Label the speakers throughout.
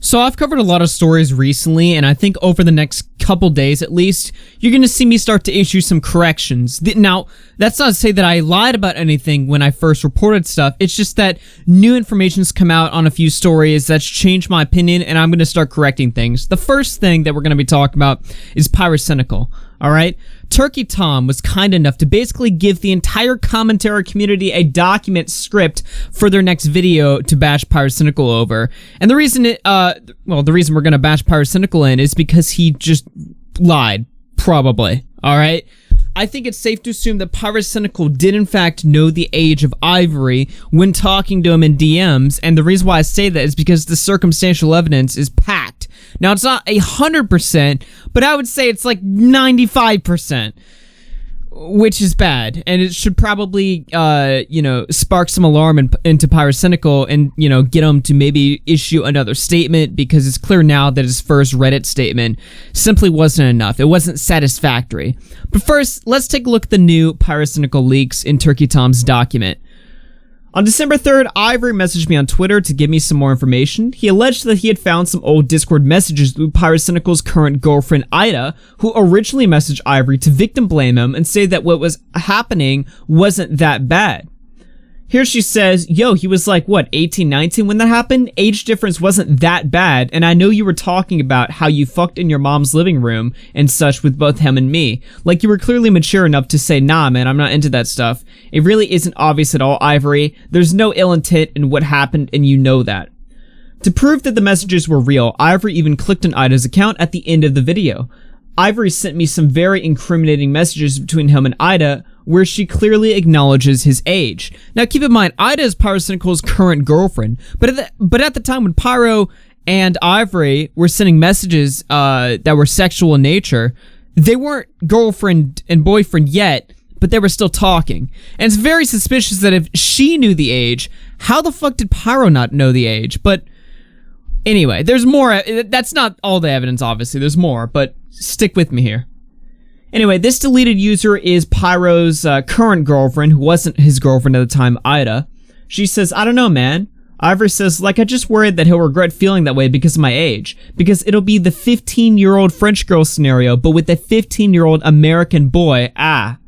Speaker 1: So I've covered a lot of stories recently, and I think over the next couple days at least, you're going to see me start to issue some corrections. Now, that's not to say that I lied about anything when I first reported stuff. It's just that new information's come out on a few stories that's changed my opinion, and I'm going to start correcting things. The first thing that we're going to be talking about is Pyrocynical. All right? Turkey Tom was kind enough to basically give the entire commentary community a document script for their next video to bash Pyrocynical over. And the reason the reason we're going to bash Pyrocynical in is because he just lied. Probably. All right? I think it's safe to assume that Pyrocynical did in fact know the age of Ivory when talking to him in DMs, and the reason why I say that is because the circumstantial evidence is packed. Now, it's not 100%, but I would say it's like 95%, which is bad, and it should probably, spark some alarm into Pyrocynical and, get him to maybe issue another statement, because it's clear now that his first Reddit statement simply wasn't enough. It wasn't satisfactory. But first, let's take a look at the new Pyrocynical leaks in Turkey Tom's document. On December 3rd, Ivory messaged me on Twitter to give me some more information. He alleged that he had found some old Discord messages with Pyrocynical's current girlfriend, Ida, who originally messaged Ivory to victim blame him and say that what was happening wasn't that bad. Here she says, yo, he was like, 18, 19 when that happened? Age difference wasn't that bad, and I know you were talking about how you fucked in your mom's living room and such with both him and me. Like, you were clearly mature enough to say, nah, man, I'm not into that stuff. It really isn't obvious at all, Ivory. There's no ill intent in what happened, and you know that. To prove that the messages were real, Ivory even clicked on Ida's account at the end of the video. Ivory sent me some very incriminating messages between him and Ida, where she clearly acknowledges his age. Now, keep in mind, Ida is Pyrocynical's current girlfriend, but at the time when Pyro and Ivory were sending messages that were sexual in nature, they weren't girlfriend and boyfriend yet, but they were still talking. And it's very suspicious that if she knew the age, how the fuck did Pyro not know the age? But anyway, there's more. That's not all the evidence, obviously. There's more, but stick with me here. Anyway, this deleted user is Pyro's current girlfriend, who wasn't his girlfriend at the time, Ida. She says, I don't know, man. Ivory says, I just worried that he'll regret feeling that way because of my age. Because it'll be the 15-year-old French girl scenario, but with a 15-year-old American boy. Ida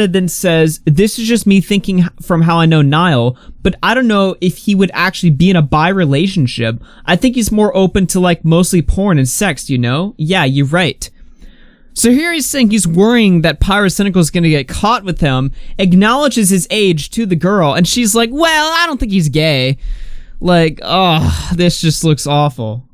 Speaker 1: then says, this is just me thinking from how I know Niall, but I don't know if he would actually be in a bi relationship. I think he's more open to mostly porn and sex, you know? Yeah, you're right. So here he's saying he's worrying that Pyrocynical is going to get caught with him, acknowledges his age to the girl, and she's like, well, I don't think he's gay. This just looks awful.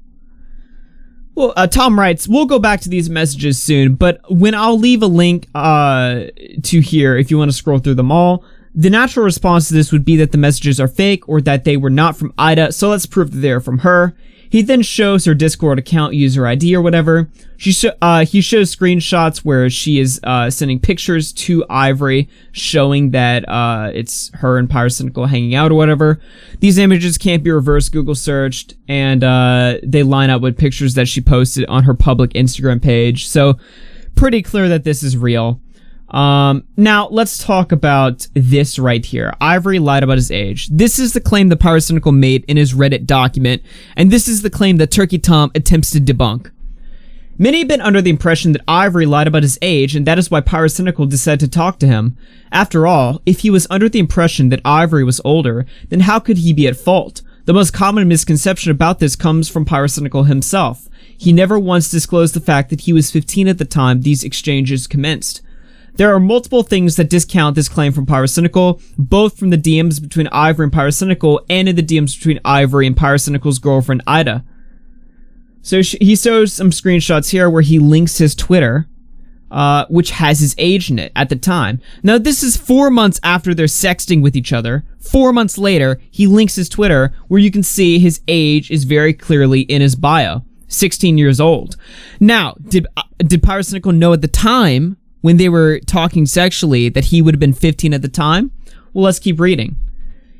Speaker 1: Well, Tom writes, we'll go back to these messages soon, but when I'll leave a link to here if you want to scroll through them all, the natural response to this would be that the messages are fake or that they were not from Ida, so let's prove that they're from her. He then shows her Discord account user ID or whatever. He shows screenshots where she is sending pictures to Ivory showing that it's her and Pyrocynical hanging out or whatever. These images can't be reverse Google searched, and they line up with pictures that she posted on her public Instagram page. So pretty clear that this is real. Now, let's talk about this right here. Ivory lied about his age. This is the claim that Pyrocynical made in his Reddit document, and this is the claim that Turkey Tom attempts to debunk. Many have been under the impression that Ivory lied about his age, and that is why Pyrocynical decided to talk to him. After all, if he was under the impression that Ivory was older, then how could he be at fault? The most common misconception about this comes from Pyrocynical himself. He never once disclosed the fact that he was 15 at the time these exchanges commenced. There are multiple things that discount this claim from Pyrocynical, both from the DMs between Ivory and Pyrocynical and in the DMs between Ivory and Pyrocynical's girlfriend, Ida. So he shows some screenshots here where he links his Twitter, which has his age in it at the time. Now, this is 4 months after they're sexting with each other. 4 months later, he links his Twitter, where you can see his age is very clearly in his bio, 16 years old. Now, did Pyrocynical know at the time, when they were talking sexually, that he would have been 15 at the time? Well, let's keep reading.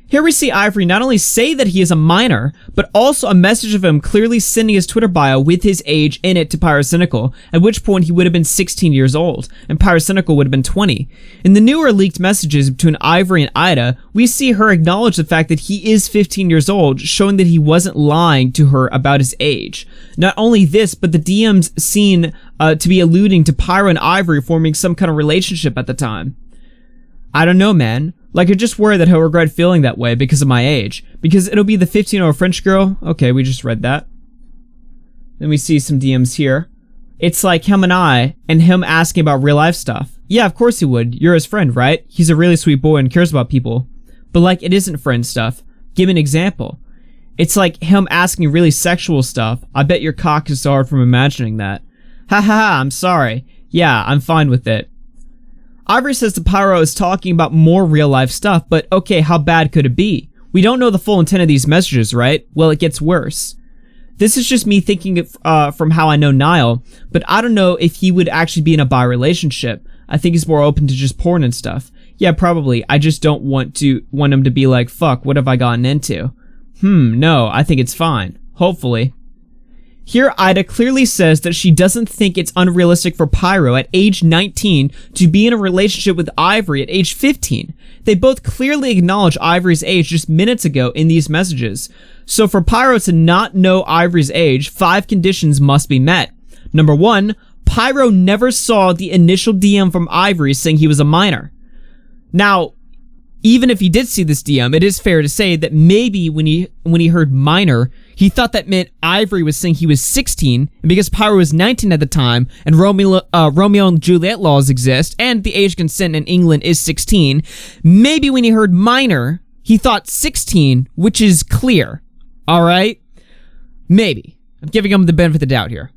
Speaker 1: Here we see Ivory not only say that he is a minor, but also a message of him clearly sending his Twitter bio with his age in it to Pyrocynical, at which point he would have been 16 years old, and Pyrocynical would have been 20. In the newer leaked messages between Ivory and Ida, we see her acknowledge the fact that he is 15 years old, showing that he wasn't lying to her about his age. Not only this, but the DMs seem to be alluding to Pyro and Ivory forming some kind of relationship at the time. I don't know, man. Like, I just worry that he'll regret feeling that way because of my age. Because it'll be the 15-year-old French girl. Okay, we just read that. Then we see some DMs here. It's like him and him asking about real life stuff. Yeah, of course he would. You're his friend, right? He's a really sweet boy and cares about people. But like, it isn't friend stuff. Give me an example. It's like him asking really sexual stuff. I bet your cock is hard from imagining that. Ha ha ha, I'm sorry. Yeah, I'm fine with it. Ivory says the Pyro is talking about more real-life stuff, but okay, how bad could it be? We don't know the full intent of these messages, right? Well, it gets worse. This is just me thinking from how I know Niall, but I don't know if he would actually be in a bi relationship. I think he's more open to just porn and stuff. Yeah, probably. I just don't want him to be like, fuck, what have I gotten into? No, I think it's fine. Hopefully. Here, Ida clearly says that she doesn't think it's unrealistic for Pyro at age 19 to be in a relationship with Ivory at age 15. They both clearly acknowledge Ivory's age just minutes ago in these messages. So for Pyro to not know Ivory's age, 5 conditions must be met. Number 1, Pyro never saw the initial DM from Ivory saying he was a minor. Now, even if he did see this DM, it is fair to say that maybe when he heard minor, he thought that meant Ivory was saying he was 16, and because Pyro was 19 at the time, and Romeo and Juliet laws exist, and the age consent in England is 16, maybe when he heard minor, he thought 16, which is clear. Alright? Maybe. I'm giving him the benefit of the doubt here.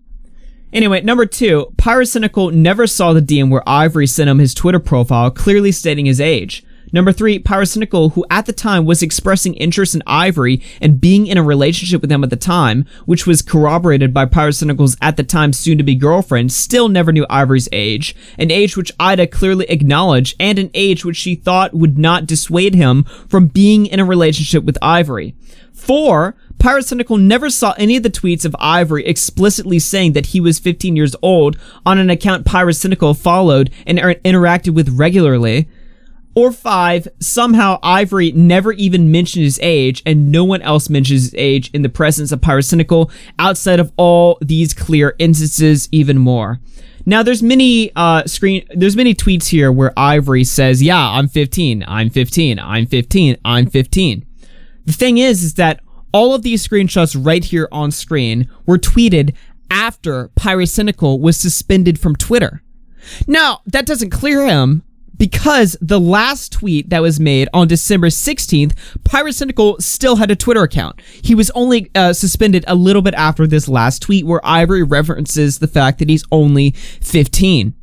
Speaker 1: Anyway, number 2, Pyrocynical never saw the DM where Ivory sent him his Twitter profile clearly stating his age. Number 3, Pyrocynical, who at the time was expressing interest in Ivory and being in a relationship with him at the time, which was corroborated by Pyrocynical's at the time soon-to-be girlfriend, still never knew Ivory's age, an age which Ida clearly acknowledged, and an age which she thought would not dissuade him from being in a relationship with Ivory. 4, Pyrocynical never saw any of the tweets of Ivory explicitly saying that he was 15 years old on an account Pyrocynical followed and interacted with regularly. Or 5, somehow Ivory never even mentioned his age, and no one else mentions his age in the presence of Pyrocynical outside of all these clear instances even more. Now, there's many tweets here where Ivory says, yeah, I'm 15, I'm 15, I'm 15, I'm 15. The thing is that all of these screenshots right here on screen were tweeted after Pyrocynical was suspended from Twitter. Now, that doesn't clear him, because the last tweet that was made on December 16th, Pyrocynical still had a Twitter account. He was only suspended a little bit after this last tweet where Ivory references the fact that he's only 15.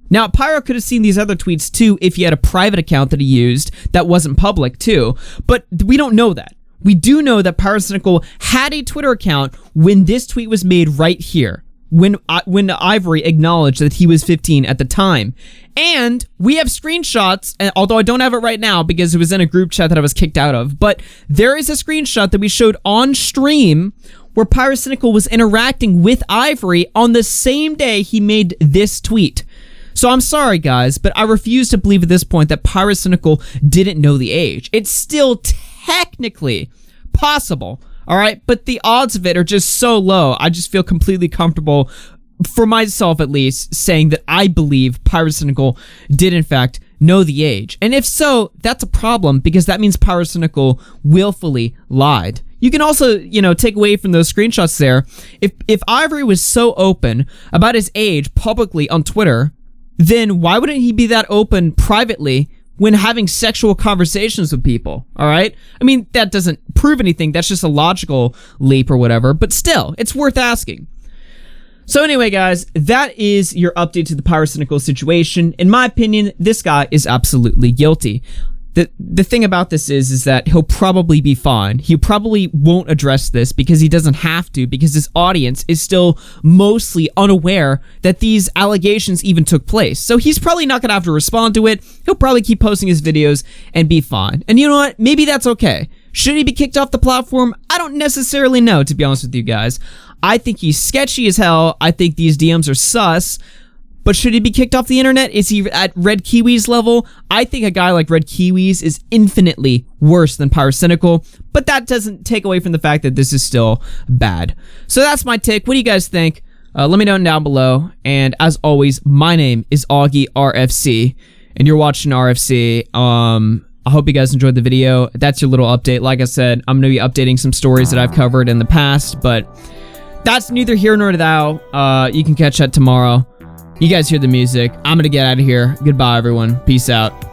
Speaker 1: Now, Pyro could have seen these other tweets too if he had a private account that he used that wasn't public too, but we don't know that. We do know that Pyrocynical had a Twitter account when this tweet was made right here, when Ivory acknowledged that he was 15 at the time. And we have screenshots, although I don't have it right now because it was in a group chat that I was kicked out of, but there is a screenshot that we showed on stream where Pyrocynical was interacting with Ivory on the same day he made this tweet. So I'm sorry, guys, but I refuse to believe at this point that Pyrocynical didn't know the age. It's still technically possible, all right? But the odds of it are just so low. I just feel completely comfortable, for myself at least, saying that I believe Pyrocynical did in fact know the age. And if so, that's a problem because that means Pyrocynical willfully lied. You can also, take away from those screenshots there, if Ivory was so open about his age publicly on Twitter, then why wouldn't he be that open privately when having sexual conversations with people, all right? I mean, that doesn't prove anything. That's just a logical leap or whatever, but still, it's worth asking. So anyway, guys, that is your update to the Pyrocynical situation. In my opinion, this guy is absolutely guilty. The thing about this is that he'll probably be fine. He probably won't address this because he doesn't have to, because his audience is still mostly unaware that these allegations even took place. So he's probably not gonna have to respond to it. He'll probably keep posting his videos and be fine. And you know what? Maybe that's okay. Should he be kicked off the platform? I don't necessarily know, to be honest with you guys. I think he's sketchy as hell. I think these DMs are sus. But should he be kicked off the internet? Is he at Red Kiwi's level? I think a guy like Red Kiwi's is infinitely worse than Pyrocynical, but that doesn't take away from the fact that this is still bad. So that's my take. What do you guys think? Let me know down below. And as always, my name is Augie RFC, and you're watching RFC. I hope you guys enjoyed the video. That's your little update. Like I said, I'm going to be updating some stories that I've covered in the past, but that's neither here nor there. You can catch that tomorrow. You guys hear the music. I'm gonna get out of here. Goodbye, everyone. Peace out.